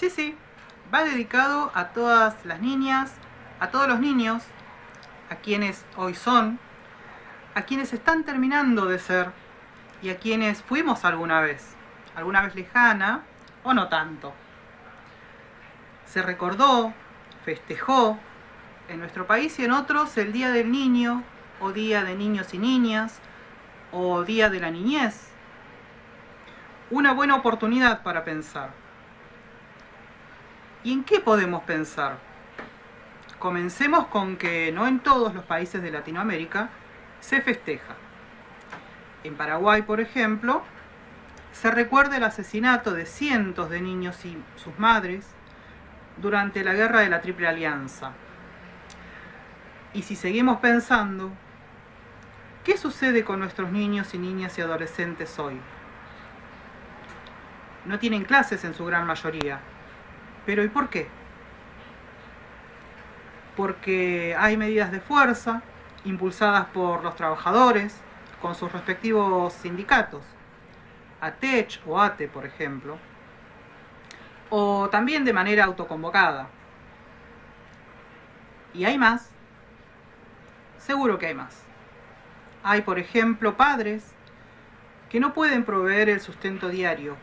Sí, sí, va dedicado a todas las niñas, a todos los niños, a quienes hoy son, a quienes están terminando de ser y a quienes fuimos alguna vez lejana o no tanto. Se recordó, festejó en nuestro país y en otros el Día del Niño, o Día de Niños y Niñas, o Día de la Niñez. Una buena oportunidad para pensar. ¿Y en qué podemos pensar? Comencemos con que no en todos los países de Latinoamérica se festeja. En Paraguay, por ejemplo, se recuerda el asesinato de cientos de niños y sus madres durante la Guerra de la Triple Alianza. Y si seguimos pensando, ¿qué sucede con nuestros niños y niñas y adolescentes hoy? No tienen clases en su gran mayoría. ¿Pero y por qué? Porque hay medidas de fuerza impulsadas por los trabajadores con sus respectivos sindicatos, ATECH o ATE, por ejemplo, o también de manera autoconvocada. ¿Y hay más? Seguro que hay más. Hay, por ejemplo, padres que no pueden proveer el sustento diario,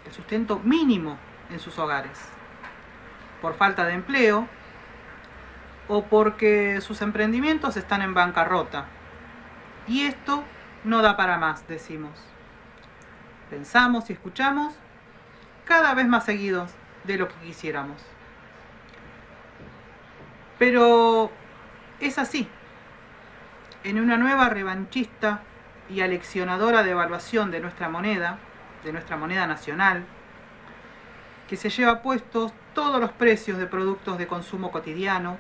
el sustento mínimo en sus hogares, por falta de empleo o porque sus emprendimientos están en bancarrota. Y esto no da para más, decimos. Pensamos y escuchamos cada vez más seguidos de lo que quisiéramos. Pero es así. En una nueva revanchista y aleccionadora devaluación de nuestra moneda nacional, que se lleva puestos todos los precios de productos de consumo cotidiano,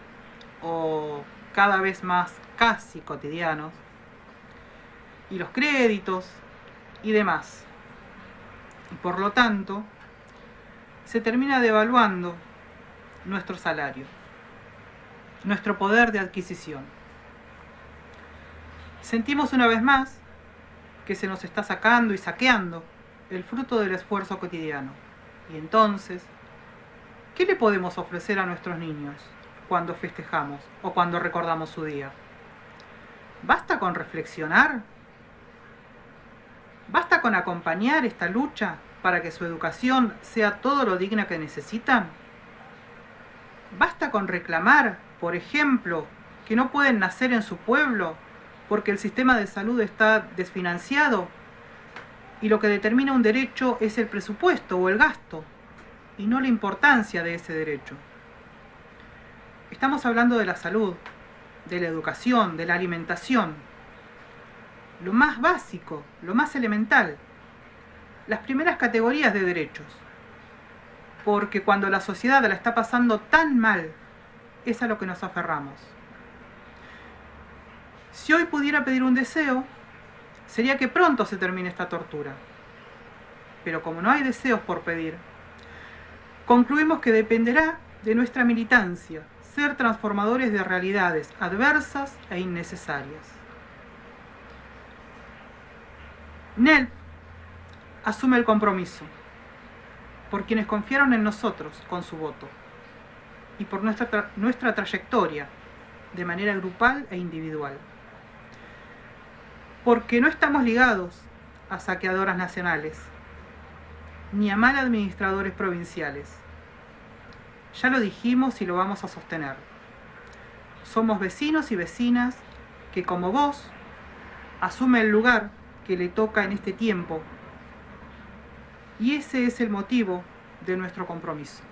o cada vez más casi cotidianos, y los créditos y demás. Y por lo tanto, se termina devaluando nuestro salario, nuestro poder de adquisición. Sentimos una vez más que se nos está sacando y saqueando el fruto del esfuerzo cotidiano. Y entonces, ¿qué le podemos ofrecer a nuestros niños cuando festejamos o cuando recordamos su día? ¿Basta con reflexionar? ¿Basta con acompañar esta lucha para que su educación sea todo lo digna que necesitan? ¿Basta con reclamar, por ejemplo, que no pueden nacer en su pueblo porque el sistema de salud está desfinanciado y lo que determina un derecho es el presupuesto o el gasto y no la importancia de ese derecho? Estamos hablando de la salud, de la educación, de la alimentación, lo más básico, lo más elemental, las primeras categorías de derechos, porque cuando la sociedad la está pasando tan mal, es a lo que nos aferramos. Si hoy pudiera pedir un deseo, sería que pronto se termine esta tortura. Pero como no hay deseos por pedir, concluimos que dependerá de nuestra militancia ser transformadores de realidades adversas e innecesarias. NELP asume el compromiso por quienes confiaron en nosotros con su voto y por nuestra trayectoria de manera grupal e individual. Porque no estamos ligados a saqueadoras nacionales ni a mal administradores provinciales. Ya lo dijimos y lo vamos a sostener. Somos vecinos y vecinas que, como vos, asume el lugar que le toca en este tiempo. Y ese es el motivo de nuestro compromiso.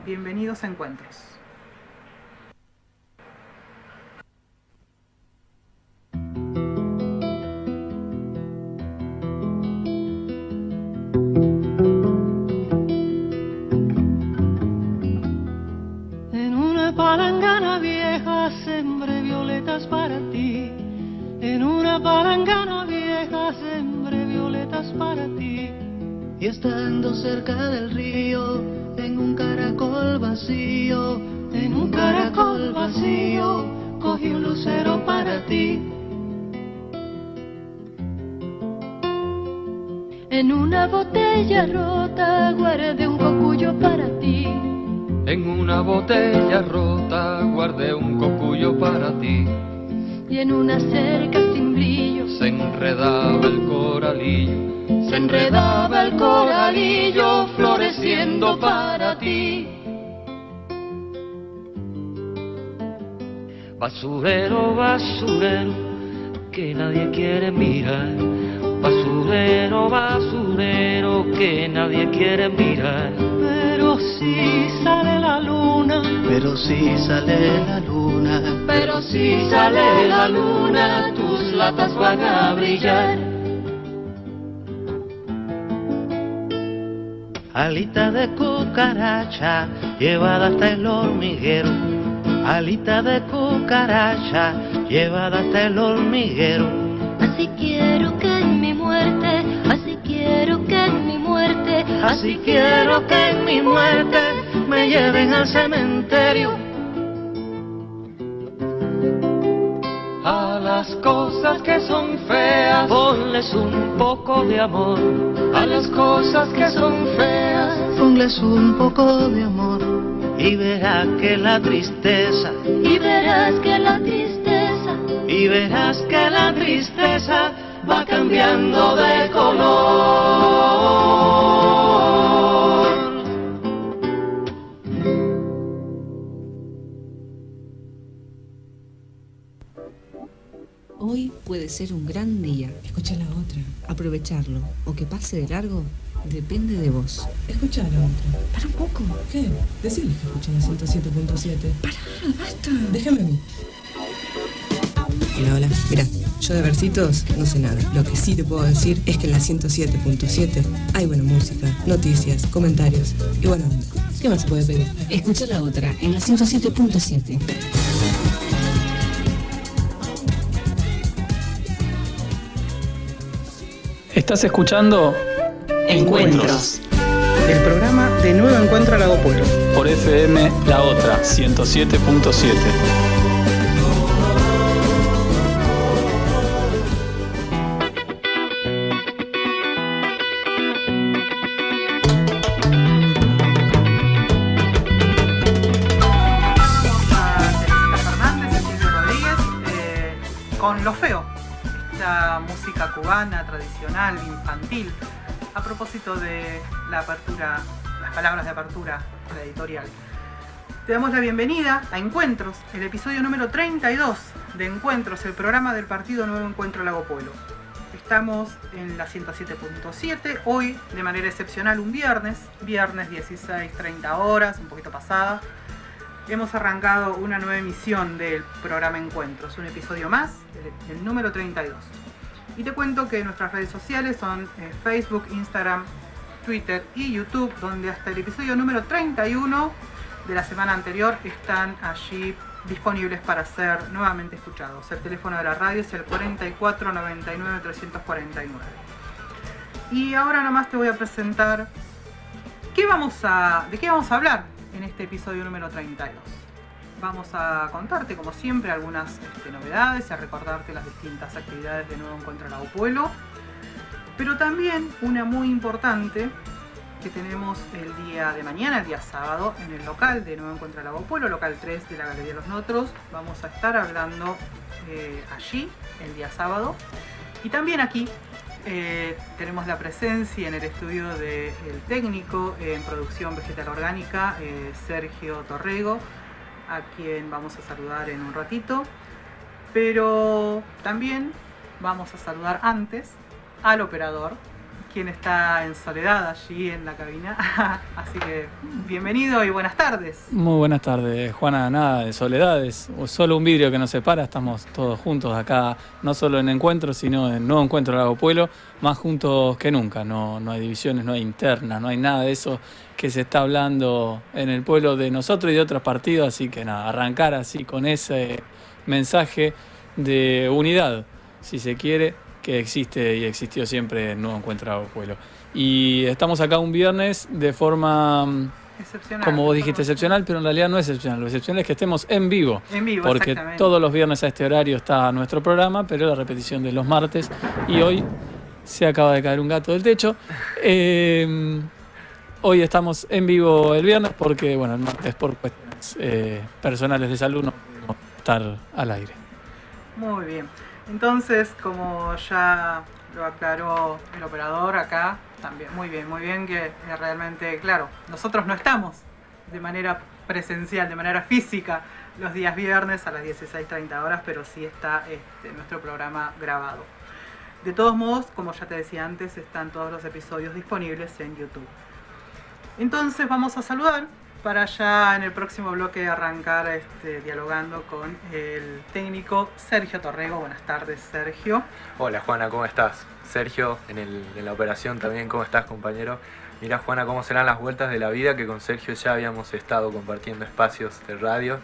Bienvenidos a Encuentros. En una palangana vieja sembré violetas para ti. En una palangana vieja sembré violetas para ti. Y estando cerca del río, en un caracol vacío, cogí un lucero para ti. En una botella rota guardé un cocuyo una botella rota guardé un cocuyo para ti. Y en una cerca sin brillo se enredaba el coralillo floreciendo para ti. Basurero, basurero, que nadie quiere mirar. Basurero, basurero, que nadie quiere mirar. Pero si sale la luna, pero si sale la luna, pero si sale la luna, tus latas van a brillar. Alita de cucaracha llevada hasta el hormiguero, alita de cucaracha llevada hasta el hormiguero. Así quiero que en mi muerte, así quiero que en mi muerte, así quiero que en mi muerte me lleven al cementerio. A las cosas que son feas, ponles un poco de amor. A las cosas que son feas, ponles un poco de amor. Y verás que la tristeza, y verás que la tristeza, y verás que la tristeza va cambiando de color. Hoy puede ser un gran día. Escucha la otra. Aprovecharlo o que pase de largo depende de vos. Escucha la otra. Para un poco. ¿Qué? Decirles que escuchen la 107.7. Pará, basta. Déjame a mí. Hola, hola. Mirá, yo de versitos no sé nada. Lo que sí te puedo decir es que en la 107.7 hay buena música, noticias, comentarios y buena onda. ¿Qué más se puede pedir? Escucha la otra en la 107.7. Estás escuchando Encuentros, el programa de Nuevo Encuentro Lago Puelo. Por FM La Otra 107.7. Con Lo Feo, esta música cubana tradicional, infantil, a propósito de la apertura, las palabras de apertura de la editorial. Te damos la bienvenida a Encuentros, el episodio número 32 de Encuentros, el programa del partido Nuevo Encuentro Lago Puelo. Estamos en la 107.7, hoy de manera excepcional un viernes 16:30 horas, un poquito pasada. Hemos arrancado una nueva emisión del programa Encuentros, un episodio más, el número 32. Y te cuento que nuestras redes sociales son Facebook, Instagram, Twitter y YouTube, donde hasta el episodio número 31 de la semana anterior están allí disponibles para ser nuevamente escuchados. El teléfono de la radio es el 44 99 349. Y ahora nomás te voy a presentar de qué vamos a hablar en este episodio número 32. Vamos a contarte, como siempre, algunas novedades y a recordarte las distintas actividades de Nuevo Encuentro Lago Puelo, pero también una muy importante que tenemos el día de mañana, el día sábado, en el local de Nuevo Encuentro Lago Puelo, local 3 de la Galería Los Notros. Vamos a estar hablando allí el día sábado. Y también aquí tenemos la presencia en el estudio del técnico en producción vegetal orgánica, Sergio Torrego, a quien vamos a saludar en un ratito. Pero también vamos a saludar antes al operador, quien está en soledad allí en la cabina. Así que bienvenido y buenas tardes. Muy buenas tardes, Juana. Nada de soledades, solo un vidrio que nos separa. Estamos todos juntos acá, no solo en Encuentro, sino en Nuevo Encuentro Lago Puelo, más juntos que nunca. No hay divisiones, no hay internas, no hay nada de eso que se está hablando en el pueblo de nosotros y de otros partidos. Así que nada, arrancar así con ese mensaje de unidad, si se quiere, que existe y existió siempre en Nuevo Encuentro Lago Puelo. Y estamos acá un viernes de forma excepcional, como vos dijiste, excepcional, pero en realidad no es excepcional. Lo excepcional es que estemos en vivo. En vivo, porque todos los viernes a este horario está nuestro programa, pero la repetición de los martes. Y hoy se acaba de caer un gato del techo. hoy estamos en vivo el viernes porque, bueno, el martes por cuestiones personales de salud no podemos estar al aire. Muy bien. Entonces, como ya lo aclaró el operador acá, también muy bien que realmente, claro, nosotros no estamos de manera presencial, de manera física, los días viernes a las 16:30 horas, pero sí está nuestro programa grabado. De todos modos, como ya te decía antes, están todos los episodios disponibles en YouTube. Entonces vamos a saludar para ya en el próximo bloque arrancar dialogando con el técnico Sergio Torrego. Buenas tardes, Sergio. Hola Juana, ¿cómo estás? Sergio, en la operación también, ¿cómo estás, compañero? Mirá, Juana, cómo serán las vueltas de la vida, que con Sergio ya habíamos estado compartiendo espacios de radio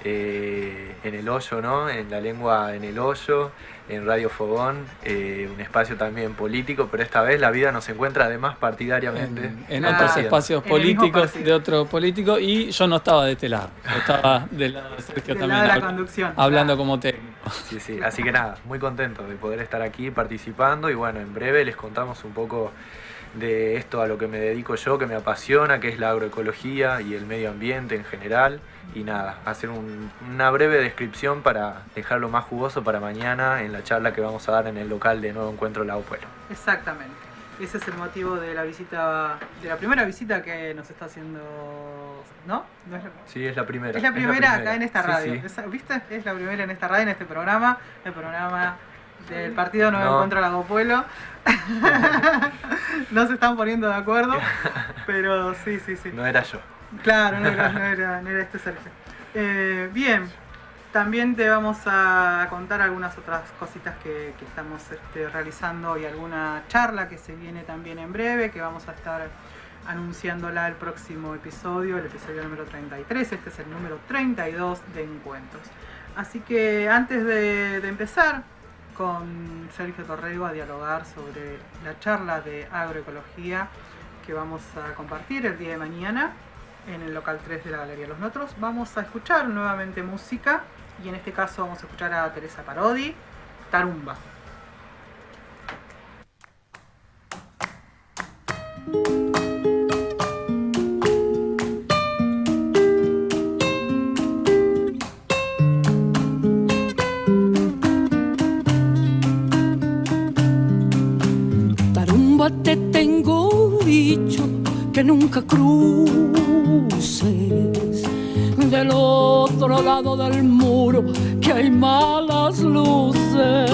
en el hoyo, ¿no? En la lengua en el hoyo, en Radio Fogón, un espacio también político, pero esta vez la vida nos encuentra además partidariamente. En otros espacios políticos, de otro político, y yo no estaba de este lado, yo estaba del lado de Sergio del también, lado de la conducción, hablando como técnico. Sí, así que nada, muy contento de poder estar aquí participando y bueno, en breve les contamos un poco de esto a lo que me dedico yo, que me apasiona, que es la agroecología y el medio ambiente en general. Y nada, hacer una breve descripción para dejarlo más jugoso para mañana en la charla que vamos a dar en el local de Nuevo Encuentro Lago Puelo. Exactamente. Ese es el motivo de la visita, de la primera visita que nos está haciendo, ¿no? ¿No es la... Sí, es la primera. Es la primera acá en esta radio. Sí. ¿Viste? Es la primera en esta radio, en este programa, el programa del partido Nuevo Encuentro Lago Puelo. No se están poniendo de acuerdo, pero sí. No era yo. Claro, no era Sergio. Bien, también te vamos a contar algunas otras cositas que estamos realizando y alguna charla que se viene también en breve, que vamos a estar anunciándola el próximo episodio, el episodio número 33, este es el número 32 de Encuentros. Así que antes de empezar con Sergio Torrego a dialogar sobre la charla de agroecología que vamos a compartir el día de mañana en el local 3 de la Galería Los Notros, vamos a escuchar nuevamente música y en este caso vamos a escuchar a Teresa Parodi, Tarumba. Tarumba, te tengo dicho que nunca cruces del otro lado del muro, que hay malas luces.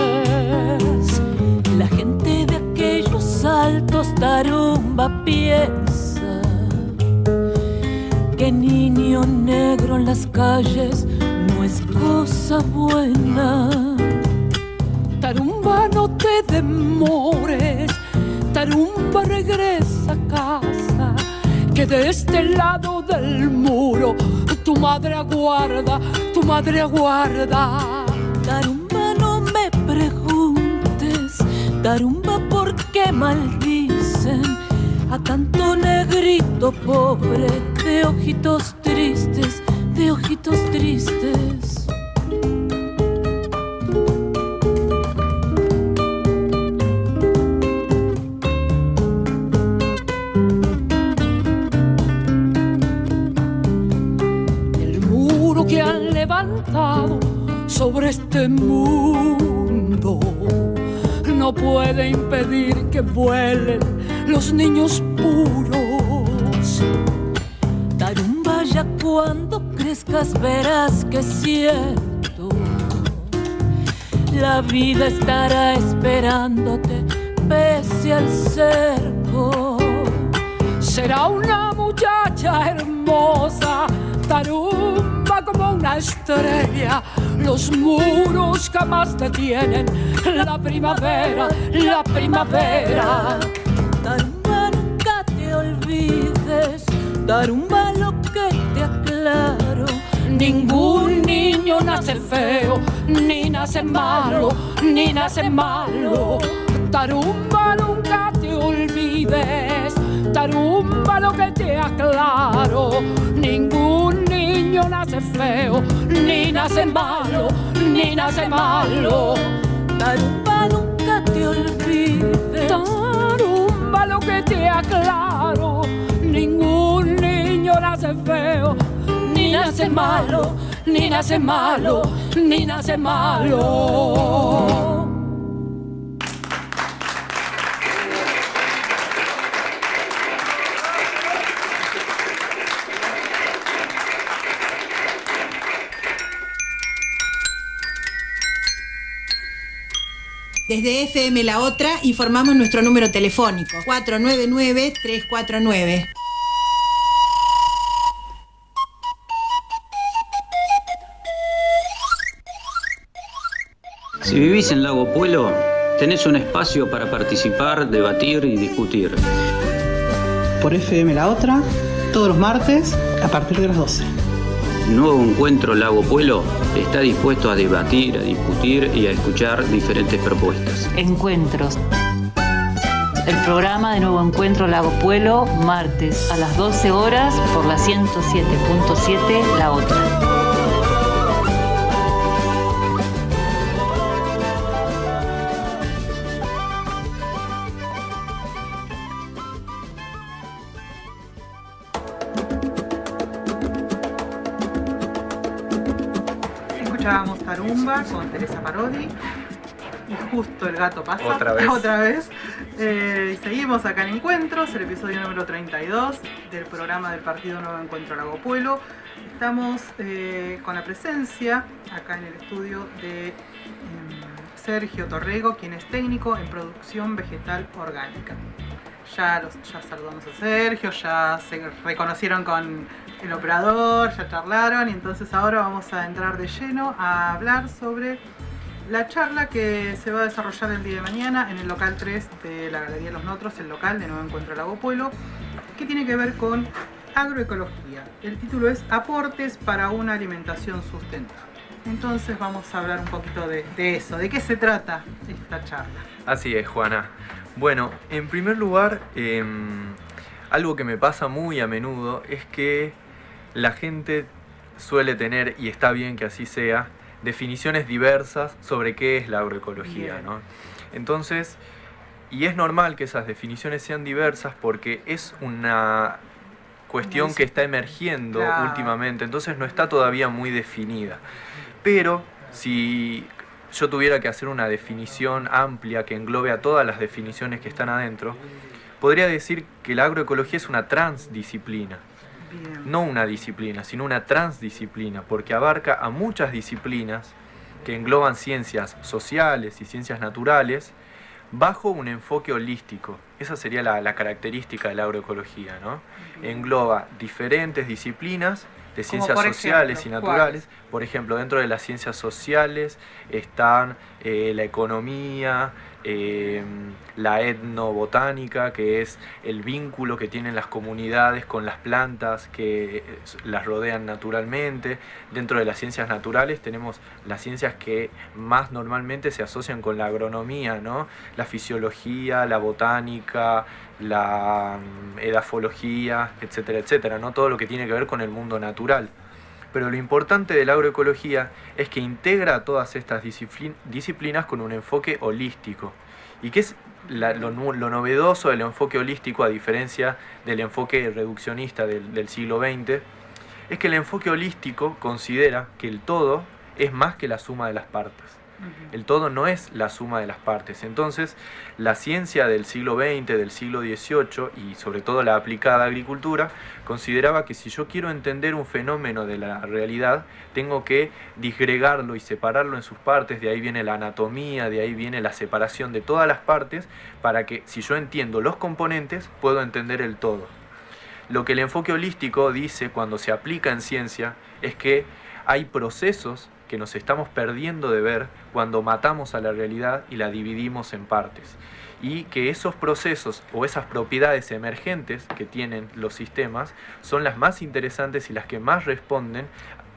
La gente de aquellos altos Tarumba piensa que niño negro en las calles no es cosa buena. Tarumba, no te demores, Tarumba, regresa a casa, que de este lado del muro tu madre aguarda, tu madre aguarda. Tarumba, no me preguntes, Tarumba, ¿por qué maldicen a tanto negrito pobre de ojitos tristes, de ojitos tristes? Levantado sobre este mundo no puede impedir que vuelen los niños puros. Tarumba, ya cuando crezcas verás que es cierto, la vida estará esperándote pese al cerco. Será una muchacha hermosa, Tarumba, como una estrella. Los muros jamás detienen la primavera, la primavera. Tarumba, nunca te olvides, Tarumba, lo que te aclaro. Ningún niño nace feo, ni nace malo, ni nace malo. Tarumba, nunca te olvides, Tarumba, lo que te aclaro. Ningún niño nace feo, ni nace malo, ni nace malo. Tarumba, nunca te olvides, Tarumba, lo que te aclaro. Ningún niño nace feo, ni nace malo, ni nace malo, ni nace malo. Desde FM La Otra informamos nuestro número telefónico 499-349. Si vivís en Lago Puelo, tenés un espacio para participar, debatir y discutir. Por FM La Otra, todos los martes a partir de las 12. Nuevo Encuentro Lago Puelo está dispuesto a debatir, a discutir y a escuchar diferentes propuestas. Encuentros. El programa de Nuevo Encuentro Lago Puelo, martes a las 12 horas por la 107.7 La Otra. Escuchábamos Tarumba con Teresa Parodi y justo el gato pasa otra vez. Y seguimos acá en Encuentros, el episodio número 32 del programa del Partido Nuevo Encuentro Lago Puelo. Estamos con la presencia acá en el estudio de Sergio Torrego, quien es técnico en producción vegetal orgánica. Ya saludamos a Sergio, ya se reconocieron con el operador, ya charlaron, y entonces ahora vamos a entrar de lleno a hablar sobre la charla que se va a desarrollar el día de mañana en el local 3 de la Galería Los Notros, el local de Nuevo Encuentro Lago Puelo, que tiene que ver con agroecología. El título es Aportes para una alimentación sustentable. Entonces vamos a hablar un poquito de eso, de qué se trata esta charla. Así es, Juana. Bueno, en primer lugar, algo que me pasa muy a menudo es que la gente suele tener, y está bien que así sea, definiciones diversas sobre qué es la agroecología, ¿no? Entonces, y es normal que esas definiciones sean diversas porque es una cuestión que está emergiendo últimamente, entonces no está todavía muy definida. Pero si yo tuviera que hacer una definición amplia que englobe a todas las definiciones que están adentro, podría decir que la agroecología es una transdisciplina. No una disciplina, sino una transdisciplina, porque abarca a muchas disciplinas que engloban ciencias sociales y ciencias naturales bajo un enfoque holístico. Esa sería la característica de la agroecología, ¿no? Engloba diferentes disciplinas de ciencias sociales y naturales. Por ejemplo, dentro de las ciencias sociales están la economía, la etnobotánica, que es el vínculo que tienen las comunidades con las plantas que las rodean naturalmente. Dentro de las ciencias naturales tenemos las ciencias que más normalmente se asocian con la agronomía, ¿no? La fisiología, la botánica, la edafología, etcétera, etcétera, ¿no? Todo lo que tiene que ver con el mundo natural. Pero lo importante de la agroecología es que integra a todas estas disciplinas con un enfoque holístico. ¿Y qué es lo novedoso del enfoque holístico, a diferencia del enfoque reduccionista del siglo XX? Es que el enfoque holístico considera que el todo es más que la suma de las partes. El todo no es la suma de las partes. Entonces, la ciencia del siglo XX, del siglo XVIII y sobre todo la aplicada agricultura, consideraba que si yo quiero entender un fenómeno de la realidad, tengo que disgregarlo y separarlo en sus partes. De ahí viene la anatomía, de ahí viene la separación de todas las partes, para que si yo entiendo los componentes, puedo entender el todo. Lo que el enfoque holístico dice cuando se aplica en ciencia es que hay procesos que nos estamos perdiendo de ver cuando matamos a la realidad y la dividimos en partes. Y que esos procesos o esas propiedades emergentes que tienen los sistemas son las más interesantes y las que más responden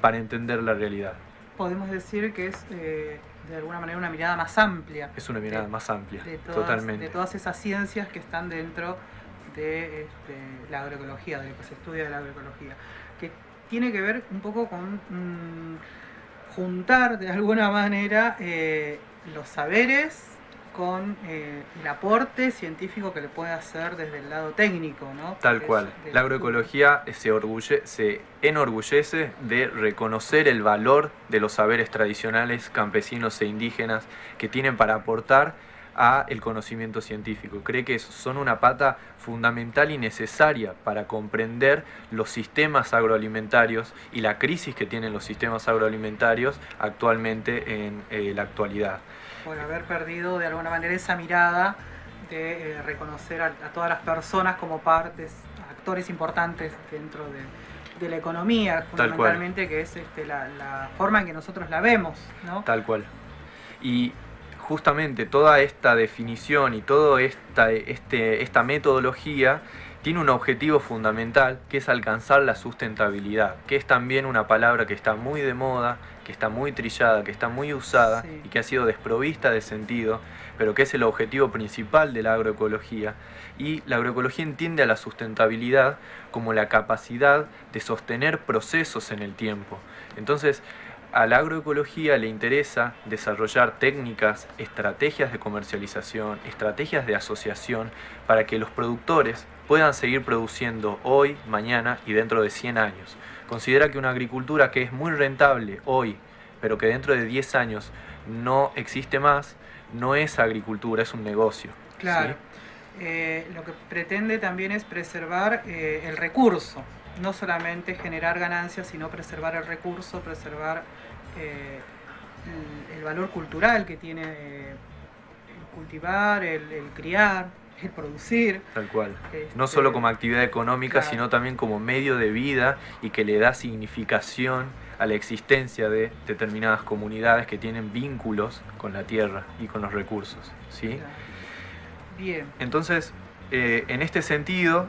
para entender la realidad. Podemos decir que es de alguna manera una mirada más amplia. Es una mirada más amplia, totalmente. De todas esas ciencias que están dentro de la agroecología, de lo que se estudia de la agroecología, que tiene que ver un poco con juntar de alguna manera los saberes con el aporte científico que le puede hacer desde el lado técnico, ¿no? Tal cual. La agroecología se enorgullece de reconocer el valor de los saberes tradicionales campesinos e indígenas que tienen para aportar a el conocimiento científico. Cree que son una pata fundamental y necesaria para comprender los sistemas agroalimentarios y la crisis que tienen los sistemas agroalimentarios actualmente en la actualidad. Por haber perdido de alguna manera esa mirada de reconocer a todas las personas como actores importantes dentro de la economía, fundamentalmente, que es la forma en que nosotros la vemos, ¿no? Tal cual. Y justamente toda esta definición y toda esta metodología tiene un objetivo fundamental, que es alcanzar la sustentabilidad, que es también una palabra que está muy de moda, que está muy trillada, que está muy usada, sí, y que ha sido desprovista de sentido, pero que es el objetivo principal de la agroecología. Y la agroecología entiende a la sustentabilidad como la capacidad de sostener procesos en el tiempo. Entonces, a la agroecología le interesa desarrollar técnicas, estrategias de comercialización, estrategias de asociación para que los productores puedan seguir produciendo hoy, mañana y dentro de 100 años. Considera que una agricultura que es muy rentable hoy, pero que dentro de 10 años no existe más, no es agricultura, es un negocio. Claro. ¿Sí? Lo que pretende también es preservar el recurso, no solamente generar ganancias, sino preservar el recurso, preservar el valor cultural que tiene el cultivar, el criar, el producir. Tal cual. No solo como actividad económica, claro, sino también como medio de vida y que le da significación a la existencia de determinadas comunidades que tienen vínculos con la tierra y con los recursos, ¿sí? Claro. Bien. Entonces, en este sentido,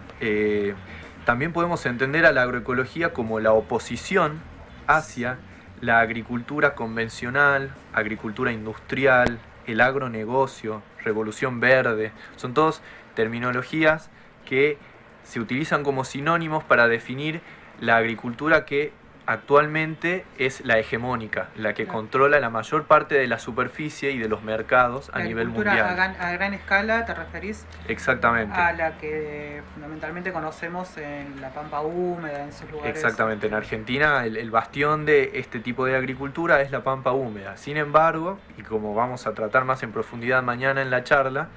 también podemos entender a la agroecología como la oposición hacia la agricultura convencional, agricultura industrial, el agronegocio, revolución verde. Son todas terminologías que se utilizan como sinónimos para definir la agricultura que actualmente es la hegemónica, la que controla la mayor parte de la superficie y de los mercados a nivel mundial. A gran escala, ¿te referís? Exactamente. A la que fundamentalmente conocemos en la pampa húmeda, en esos lugares. Exactamente. En Argentina el bastión de este tipo de agricultura es la pampa húmeda. Sin embargo, y como vamos a tratar más en profundidad mañana en la charla,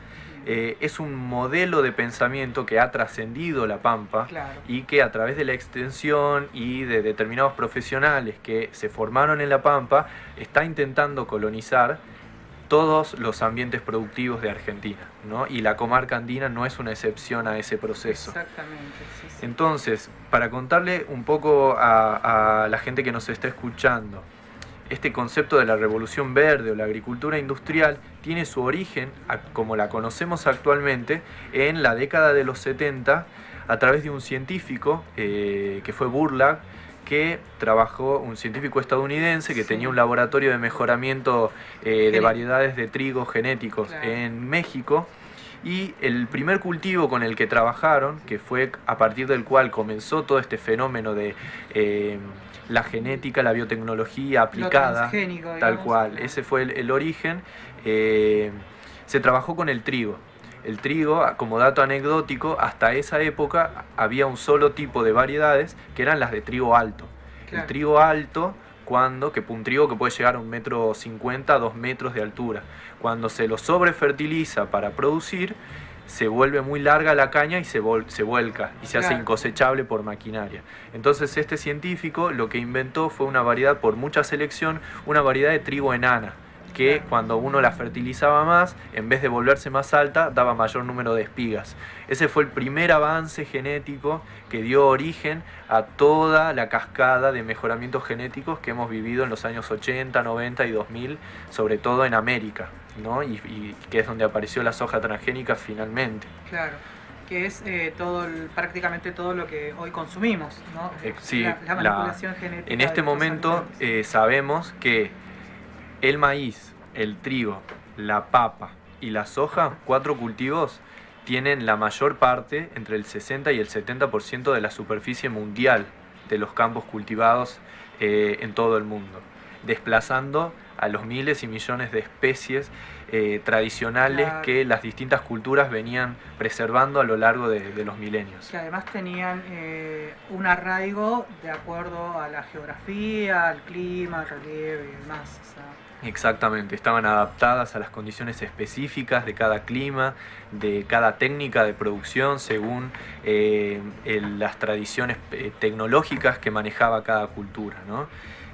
es un modelo de pensamiento que ha trascendido la pampa, claro, y que a través de la extensión y de determinados profesionales que se formaron en la pampa está intentando colonizar todos los ambientes productivos de Argentina, ¿no? Y la comarca andina no es una excepción a ese proceso. Exactamente, sí, sí. Entonces, para contarle un poco a la gente que nos está escuchando, este concepto de la revolución verde o la agricultura industrial tiene su origen, como la conocemos actualmente, en la década de los 70 a través de un científico que fue Burlak, que trabajó, un científico estadounidense que tenía un laboratorio de mejoramiento de variedades de trigo genéticos, claro, en México. Y el primer cultivo con el que trabajaron, que fue a partir del cual comenzó todo este fenómeno de la genética, la biotecnología aplicada, tal cual, ese fue el origen, se trabajó con el trigo. El trigo, como dato anecdótico, hasta esa época había un solo tipo de variedades, que eran las de trigo alto. Claro. El trigo alto, un trigo que puede llegar a 1,50 m a 2 metros de altura. Cuando se lo sobrefertiliza para producir, se vuelve muy larga la caña y se vuelca y se hace incosechable por maquinaria. Entonces este científico lo que inventó fue una variedad por mucha selección, una variedad de trigo enana, que cuando uno la fertilizaba más, en vez de volverse más alta, daba mayor número de espigas. Ese fue el primer avance genético que dio origen a toda la cascada de mejoramientos genéticos que hemos vivido en los años 80, 90 y 2000, sobre todo en América, ¿no? Y que es donde apareció la soja transgénica finalmente. Claro, que es prácticamente todo lo que hoy consumimos, ¿no? Sí, la manipulación genética. En este momento sabemos que el maíz, el trigo, la papa y la soja, 4 cultivos, tienen la mayor parte, entre el 60 y el 70% de la superficie mundial de los campos cultivados en todo el mundo. desplazando a los miles y millones de especies tradicionales que las distintas culturas venían preservando a lo largo de los milenios. Que además tenían un arraigo de acuerdo a la geografía, al clima, al relieve y demás. O sea. Exactamente, estaban adaptadas a las condiciones específicas de cada clima, de cada técnica de producción según las tradiciones tecnológicas que manejaba cada cultura, ¿no?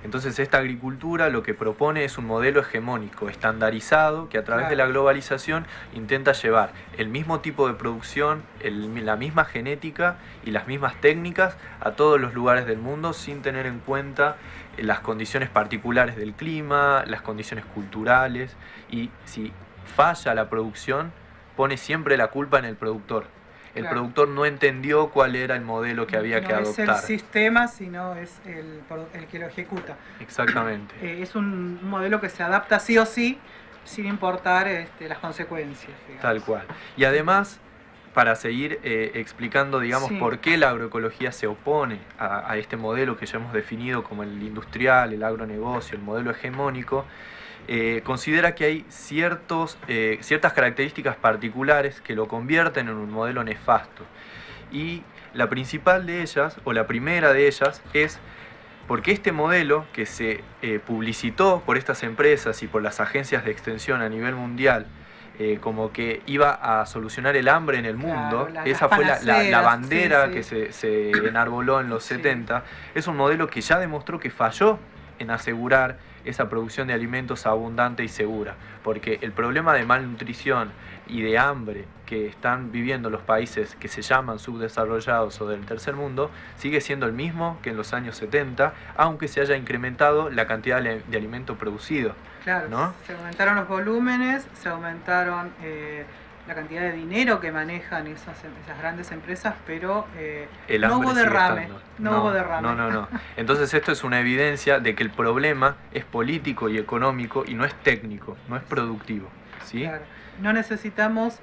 Entonces esta agricultura lo que propone es un modelo hegemónico, estandarizado, que a través de la globalización intenta llevar el mismo tipo de producción, la misma genética y las mismas técnicas a todos los lugares del mundo sin tener en cuenta las condiciones particulares del clima, las condiciones culturales, y si falla la producción pone siempre la culpa en el productor. El productor no entendió cuál era el modelo que había que adoptar. No es el sistema, sino es el que lo ejecuta. Exactamente. Es un modelo que se adapta sí o sí, sin importar las consecuencias. Digamos. Tal cual. Y además, para seguir explicando, digamos, por qué la agroecología se opone a este modelo que ya hemos definido como el industrial, el agronegocio, el modelo hegemónico, considera que hay ciertas características particulares que lo convierten en un modelo nefasto. Y la principal de ellas, o la primera de ellas, es porque este modelo que se publicitó por estas empresas y por las agencias de extensión a nivel mundial, como que iba a solucionar el hambre en el mundo, esa fue la bandera que se enarboló en los 70, es un modelo que ya demostró que falló en asegurar esa producción de alimentos abundante y segura, porque el problema de malnutrición y de hambre que están viviendo los países que se llaman subdesarrollados o del tercer mundo sigue siendo el mismo que en los años 70, aunque se haya incrementado la cantidad de alimento producido. Claro, ¿no? Se aumentaron los volúmenes, se aumentaron la cantidad de dinero que manejan esas grandes empresas, pero no hubo derrame. No hubo derrame. No. Entonces esto es una evidencia de que el problema es político y económico y no es técnico, no es productivo. ¿Sí? Claro. No necesitamos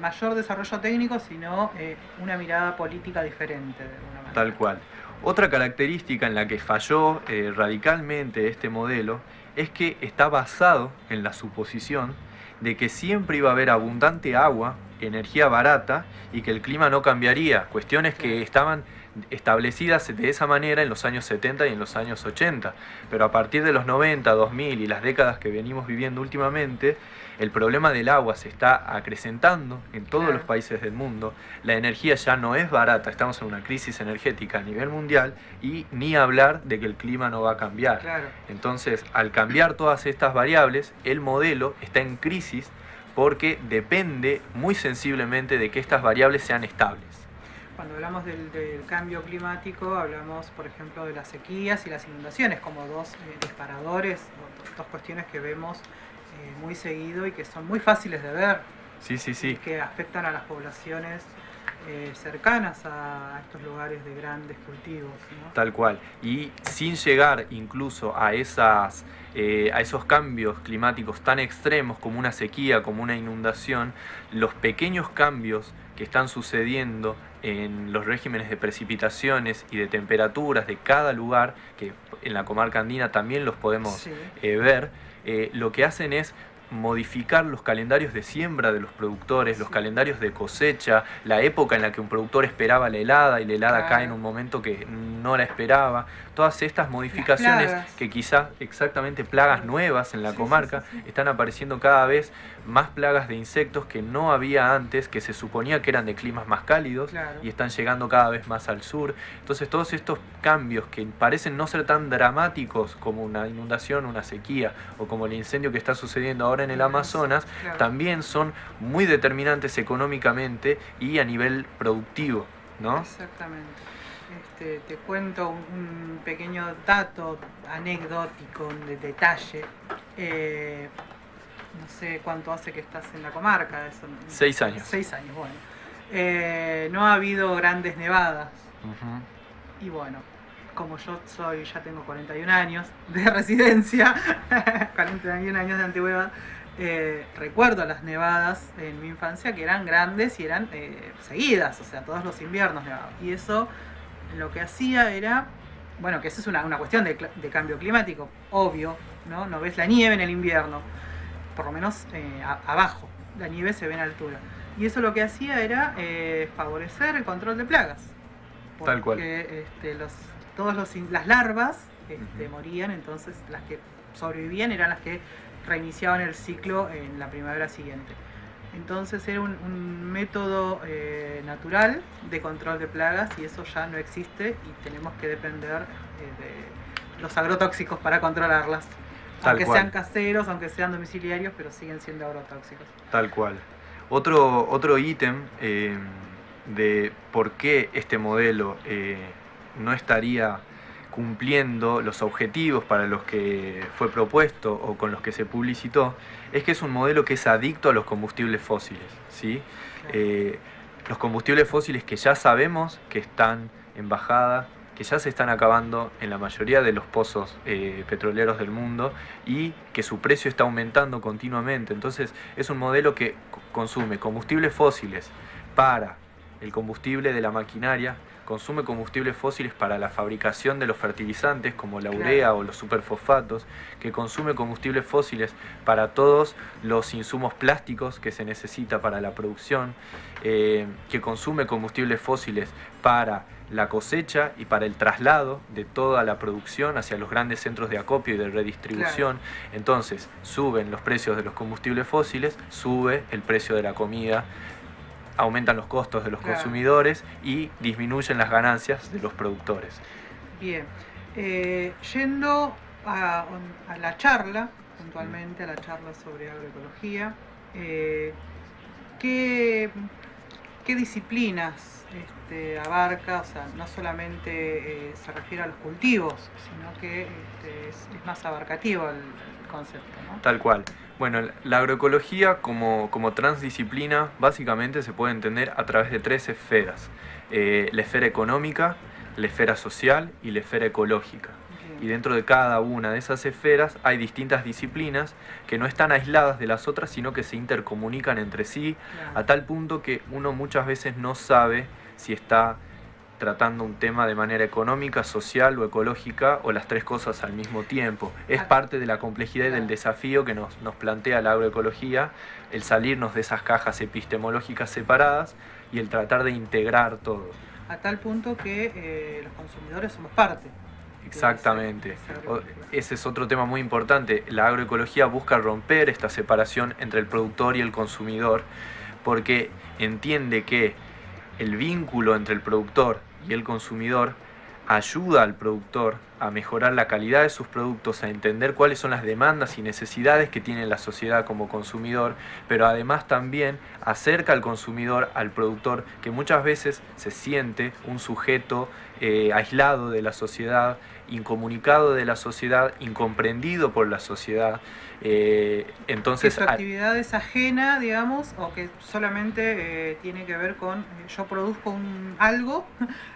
mayor desarrollo técnico, sino una mirada política diferente. De alguna manera. Tal cual. Otra característica en la que falló radicalmente este modelo es que está basado en la suposición de que siempre iba a haber abundante agua, energía barata y que el clima no cambiaría, cuestiones que estaban establecidas de esa manera en los años 70 y en los años 80, pero a partir de los 90, 2000 y las décadas que venimos viviendo últimamente, el problema del agua se está acrecentando en todos los países del mundo, la energía ya no es barata, estamos en una crisis energética a nivel mundial y ni hablar de que el clima no va a cambiar. Entonces, al cambiar todas estas variables, el modelo está en crisis porque depende muy sensiblemente de que estas variables sean estables. Cuando hablamos del cambio climático, hablamos, por ejemplo, de las sequías y las inundaciones como dos disparadores, dos cuestiones que vemos muy seguido y que son muy fáciles de ver. Sí. Y que afectan a las poblaciones cercanas a estos lugares de grandes cultivos, ¿no? Tal cual. Y sin llegar incluso a esos cambios climáticos tan extremos como una sequía, como una inundación, los pequeños cambios que están sucediendo en los regímenes de precipitaciones y de temperaturas de cada lugar, que en la comarca andina también los podemos ver, lo que hacen es modificar los calendarios de siembra de los productores, los calendarios de cosecha, la época en la que un productor esperaba la helada y la helada cae en un momento que no la esperaba. Todas estas modificaciones que quizás exactamente plagas nuevas en la comarca, están apareciendo cada vez más plagas de insectos que no había antes, que se suponía que eran de climas más cálidos y están llegando cada vez más al sur. Entonces todos estos cambios que parecen no ser tan dramáticos como una inundación, una sequía o como el incendio que está sucediendo ahora en el Amazonas, también son muy determinantes económicamente y a nivel productivo, ¿no? Exactamente. Te cuento un pequeño dato anecdótico, de detalle. No sé cuánto hace que estás en la comarca. 6 años. 6 años, bueno. No ha habido grandes nevadas. Y bueno, como yo ya tengo 41 años de residencia, 41 años de antigüedad, recuerdo las nevadas en mi infancia que eran grandes y eran seguidas, o sea, todos los inviernos nevados. Y eso lo que hacía era bueno, que eso es una cuestión de cambio climático, obvio, ¿no? No ves la nieve en el invierno, por lo menos abajo, la nieve se ve en altura. Y eso lo que hacía era favorecer el control de plagas. Tal cual. Porque las larvas morían, entonces las que sobrevivían eran las que reiniciaban el ciclo en la primavera siguiente. Entonces era un método natural de control de plagas y eso ya no existe y tenemos que depender de los agrotóxicos para controlarlas. Aunque sean caseros, aunque sean domiciliarios, pero siguen siendo agrotóxicos. Tal cual. Otro ítem de por qué este modelo no estaría cumpliendo los objetivos para los que fue propuesto o con los que se publicitó, es que es un modelo que es adicto a los combustibles fósiles, ¿sí? Los combustibles fósiles que ya sabemos que están en bajada, que ya se están acabando en la mayoría de los pozos petroleros del mundo y que su precio está aumentando continuamente. Entonces es un modelo que consume combustibles fósiles para el combustible de la maquinaria, consume combustibles fósiles para la fabricación de los fertilizantes como la urea o los superfosfatos, que consume combustibles fósiles para todos los insumos plásticos que se necesita para la producción, que consume combustibles fósiles para la cosecha y para el traslado de toda la producción hacia los grandes centros de acopio y de redistribución. Entonces suben los precios de los combustibles fósiles, sube el precio de la comida, aumentan los costos de los consumidores y disminuyen las ganancias de los productores. Bien, yendo a la charla, puntualmente a la charla sobre agroecología, ¿qué disciplinas abarca? O sea, no solamente se refiere a los cultivos, sino que es más abarcativo el concepto, ¿no? Tal cual. Bueno, la agroecología como transdisciplina básicamente se puede entender a través de tres esferas. La esfera económica, la esfera social y la esfera ecológica. Y dentro de cada una de esas esferas hay distintas disciplinas que no están aisladas de las otras, sino que se intercomunican entre sí, a tal punto que uno muchas veces no sabe si está tratando un tema de manera económica, social o ecológica, o las tres cosas al mismo tiempo. Es parte de la complejidad y del desafío que nos plantea la agroecología, el salirnos de esas cajas epistemológicas separadas y el tratar de integrar todo. A tal punto que los consumidores somos parte. Exactamente. Ese es otro tema muy importante. La agroecología busca romper esta separación entre el productor y el consumidor, porque entiende que el vínculo entre el productor y el consumidor ayuda al productor a mejorar la calidad de sus productos, a entender cuáles son las demandas y necesidades que tiene la sociedad como consumidor, pero además también acerca al consumidor al productor, que muchas veces se siente un sujeto aislado de la sociedad, incomunicado de la sociedad, incomprendido por la sociedad. Entonces, que su actividad es ajena, digamos, o que solamente tiene que ver con yo produzco algo,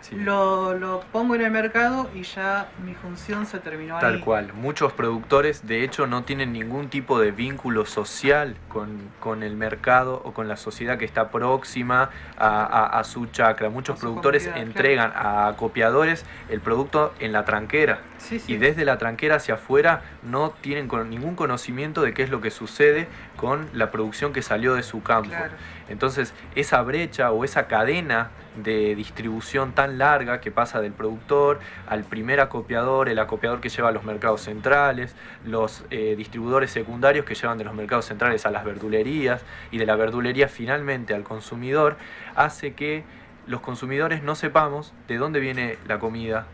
sí, lo pongo en el mercado y ya mi función se terminó ahí. Tal cual. Muchos productores de hecho no tienen ningún tipo de vínculo social con el mercado o con la sociedad que está próxima a su chacra. Muchos productores entregan a acopiadores el producto en la tranquera, sí, sí, y desde la tranquera hacia afuera no tienen ningún conocimiento de qué es lo que sucede con la producción que salió de su campo. Claro. Entonces esa brecha o esa cadena de distribución tan larga que pasa del productor al primer acopiador, el acopiador que lleva a los mercados centrales, los distribuidores secundarios que llevan de los mercados centrales a las verdulerías y de la verdulería finalmente al consumidor, hace que los consumidores no sepamos de dónde viene la comida,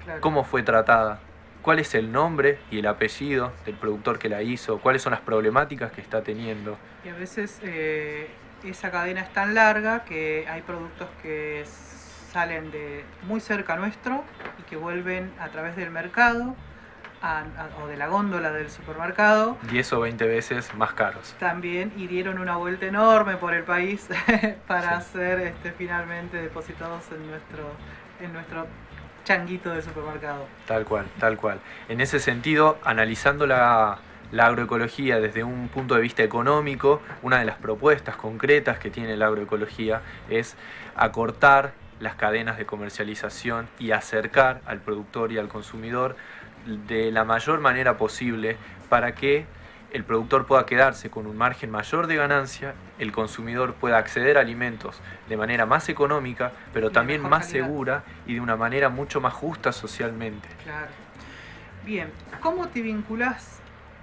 claro, cómo fue tratada, cuál es el nombre y el apellido del productor que la hizo, cuáles son las problemáticas que está teniendo. Y a veces esa cadena es tan larga que hay productos que salen de muy cerca nuestro y que vuelven a través del mercado o de la góndola del supermercado 10 o 20 veces más caros. También, y dieron una vuelta enorme por el país para ser finalmente depositados en nuestro changuito de supermercado. Tal cual, tal cual. En ese sentido, analizando la agroecología desde un punto de vista económico, una de las propuestas concretas que tiene la agroecología es acortar las cadenas de comercialización y acercar al productor y al consumidor de la mayor manera posible para que el productor pueda quedarse con un margen mayor de ganancia, el consumidor pueda acceder a alimentos de manera más económica, pero también más segura y de una manera mucho más justa socialmente. Claro. Bien, ¿cómo te vinculás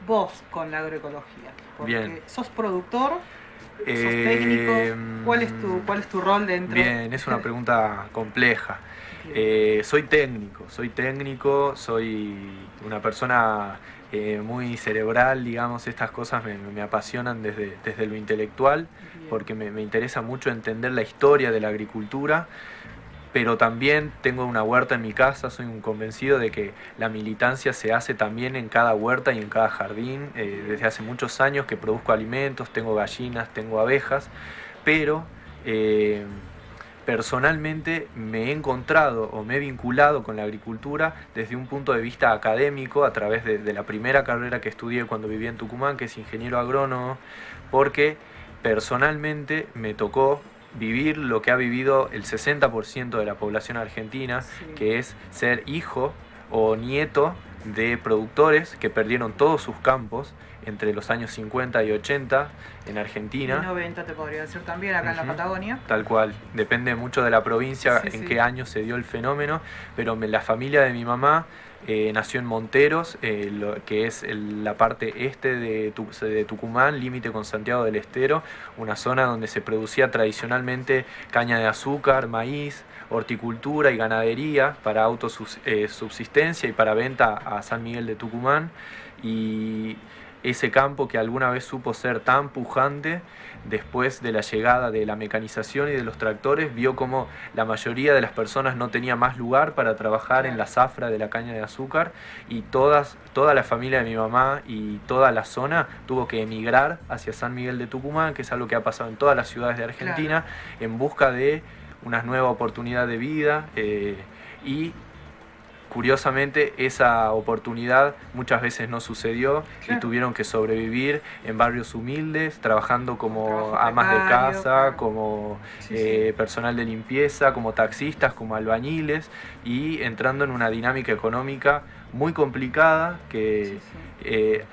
vos con la agroecología? Porque Bien. sos productor, sos técnico, ¿cuál es tu rol dentro? Bien, es una pregunta compleja. Soy técnico, soy una persona muy cerebral, digamos, estas cosas me apasionan desde lo intelectual, porque me interesa mucho entender la historia de la agricultura, pero también tengo una huerta en mi casa, soy un convencido de que la militancia se hace también en cada huerta y en cada jardín. Desde hace muchos años que produzco alimentos, tengo gallinas, tengo abejas, pero personalmente me he encontrado o me he vinculado con la agricultura desde un punto de vista académico a través de la primera carrera que estudié cuando vivía en Tucumán, que es ingeniero agrónomo, porque personalmente me tocó vivir lo que ha vivido el 60% de la población argentina, que es ser hijo o nieto de productores que perdieron todos sus campos entre los años 50 y 80 en Argentina. Y 90 te podría decir también, acá en la Patagonia. Tal cual, depende mucho de la provincia en qué año se dio el fenómeno, pero la familia de mi mamá nació en Monteros, que es la parte este de Tucumán, límite con Santiago del Estero, una zona donde se producía tradicionalmente caña de azúcar, maíz, horticultura y ganadería para autosubsistencia y para venta a San Miguel de Tucumán. Y ese campo que alguna vez supo ser tan pujante, después de la llegada de la mecanización y de los tractores, vio como la mayoría de las personas no tenía más lugar para trabajar en la zafra de la caña de azúcar, y toda la familia de mi mamá y toda la zona tuvo que emigrar hacia San Miguel de Tucumán, que es algo que ha pasado en todas las ciudades de Argentina, en busca de una nueva oportunidad de vida, y curiosamente esa oportunidad muchas veces no sucedió y tuvieron que sobrevivir en barrios humildes, trabajando como amas de casa, como personal de limpieza, como taxistas, como albañiles, y entrando en una dinámica económica muy complicada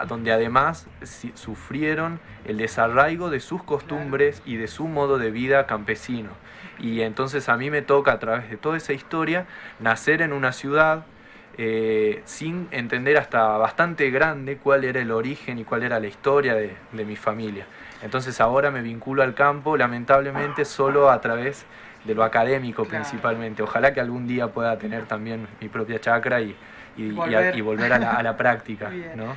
donde además sufrieron el desarraigo de sus costumbres y de su modo de vida campesino. Y entonces a mí me toca, a través de toda esa historia, nacer en una ciudad sin entender hasta bastante grande cuál era el origen y cuál era la historia de mi familia. Entonces ahora me vinculo al campo, lamentablemente solo a través de lo académico principalmente. Ojalá que algún día pueda tener también mi propia chacra y volver a la práctica, ¿no?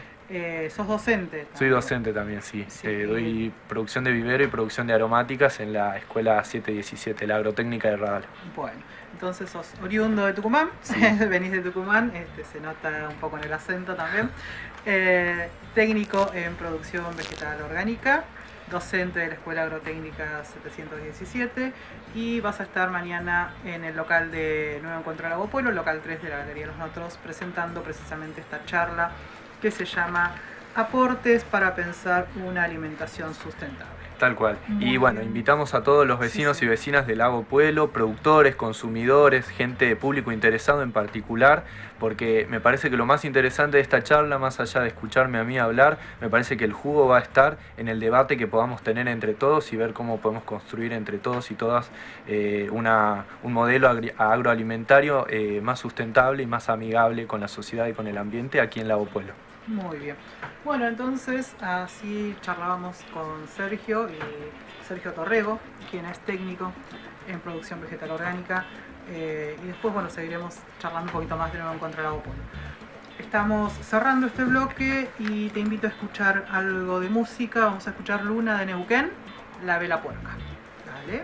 ¿Sos docente también? Soy docente también, sí. Doy producción de vivero y producción de aromáticas en la escuela 717, la agrotécnica de Radal. Bueno, entonces sos oriundo de Tucumán, venís de Tucumán, se nota un poco en el acento también. Técnico en producción vegetal orgánica, docente de la Escuela Agrotécnica 717, y vas a estar mañana en el local de Nuevo Encuentro Lago Pueblo, local 3 de la Galería Los Nosotros, presentando precisamente esta charla que se llama Aportes para pensar una alimentación sustentable. Tal cual. Y bueno, invitamos a todos los vecinos y vecinas del Lago Pueblo, productores, consumidores, gente público interesado en particular, porque me parece que lo más interesante de esta charla, más allá de escucharme a mí hablar, me parece que el jugo va a estar en el debate que podamos tener entre todos y ver cómo podemos construir entre todos y todas un modelo agroalimentario más sustentable y más amigable con la sociedad y con el ambiente aquí en Lago Pueblo. Muy bien. Bueno, entonces así charlábamos con Sergio Torrego, quien es técnico en producción vegetal orgánica, y después seguiremos charlando un poquito más de Nuevo Encuentro Lago Pueblo. Estamos cerrando este bloque y te invito a escuchar algo de música. Vamos a escuchar Luna de Neuquén, La Vela Puerca. Dale.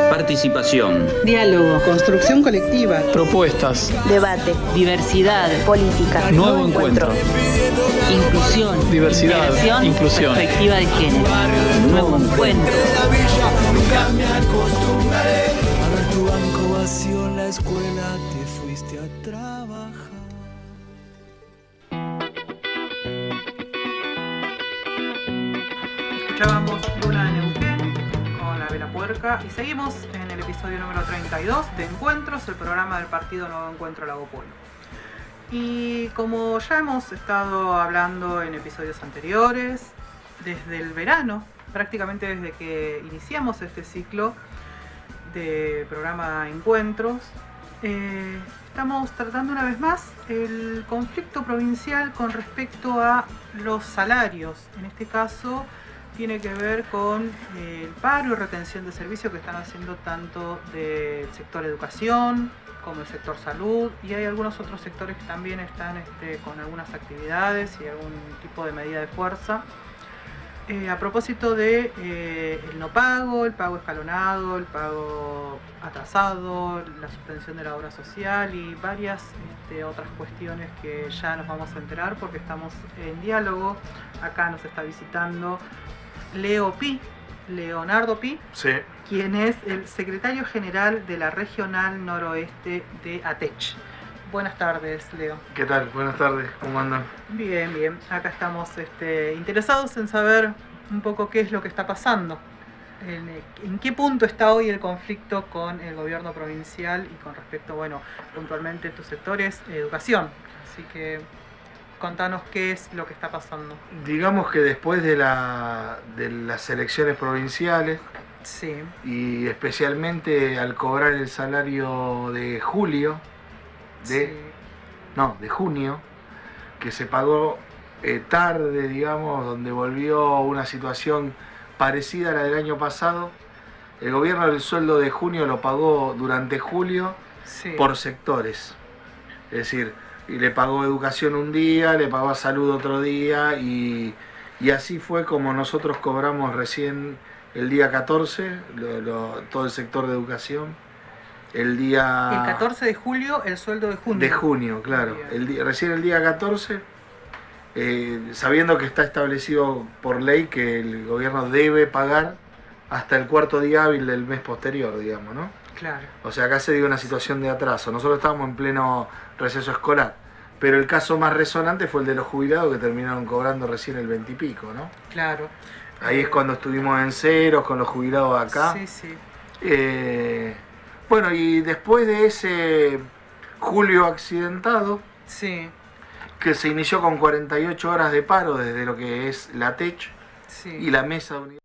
Participación. Diálogo. Construcción colectiva. Propuestas. Debate. Diversidad. Política. Nuevo encuentro. Inclusión. Diversidad. Integración, Inclusión. Perspectiva de género. Nuevo encuentro. Nunca me acostumbraré a ver tu banco vacío en la escuela, te fuiste a trabajar. Escuchábamos Luna de Neuquén con La Vela Puerca y seguimos en el episodio número 32 de Encuentros, el programa del partido Nuevo Encuentro Lago Pueblo. Y como ya hemos estado hablando en episodios anteriores, desde el verano, prácticamente desde que iniciamos este ciclo de programa Encuentros, estamos tratando una vez más el conflicto provincial con respecto a los salarios. En este caso tiene que ver con el paro y retención de servicios que están haciendo tanto del sector educación como el sector salud, y hay algunos otros sectores que también están con algunas actividades y algún tipo de medida de fuerza. A propósito de el no pago, el pago escalonado, el pago atrasado, la suspensión de la obra social y varias otras cuestiones que ya nos vamos a enterar porque estamos en diálogo. Acá nos está visitando Leonardo Pi, sí, quien es el secretario general de la Regional Noroeste de ATECH. Buenas tardes, Leo. ¿Qué tal? Buenas tardes, ¿cómo andan? Bien, bien. Acá estamos interesados en saber un poco qué es lo que está pasando. ¿En qué punto está hoy el conflicto con el gobierno provincial y con respecto, bueno, puntualmente tu sector es educación? Así que contanos qué es lo que está pasando. Digamos que después de las elecciones provinciales, sí, y especialmente al cobrar el salario de julio, de junio, que se pagó tarde, digamos, donde volvió una situación parecida a la del año pasado, el gobierno del sueldo de junio lo pagó durante julio, sí, por sectores. Es decir, y le pagó educación un día, le pagó a salud otro día, y así fue como nosotros cobramos recién el día 14, todo el sector de educación. El 14 de julio, el sueldo de junio. De junio, claro. Recién el día 14, sabiendo que está establecido por ley que el gobierno debe pagar hasta el cuarto día hábil del mes posterior, digamos, ¿no? Claro. O sea, acá se dio una situación de atraso. Nosotros estábamos en pleno receso escolar, pero el caso más resonante fue el de los jubilados que terminaron cobrando recién el 20 y pico, ¿no? Claro. Ahí es cuando estuvimos en ceros con los jubilados acá. Sí, sí. Bueno, y después de ese julio accidentado, sí, que se inició con 48 horas de paro desde lo que es la ATECH, sí, y la mesa de unidad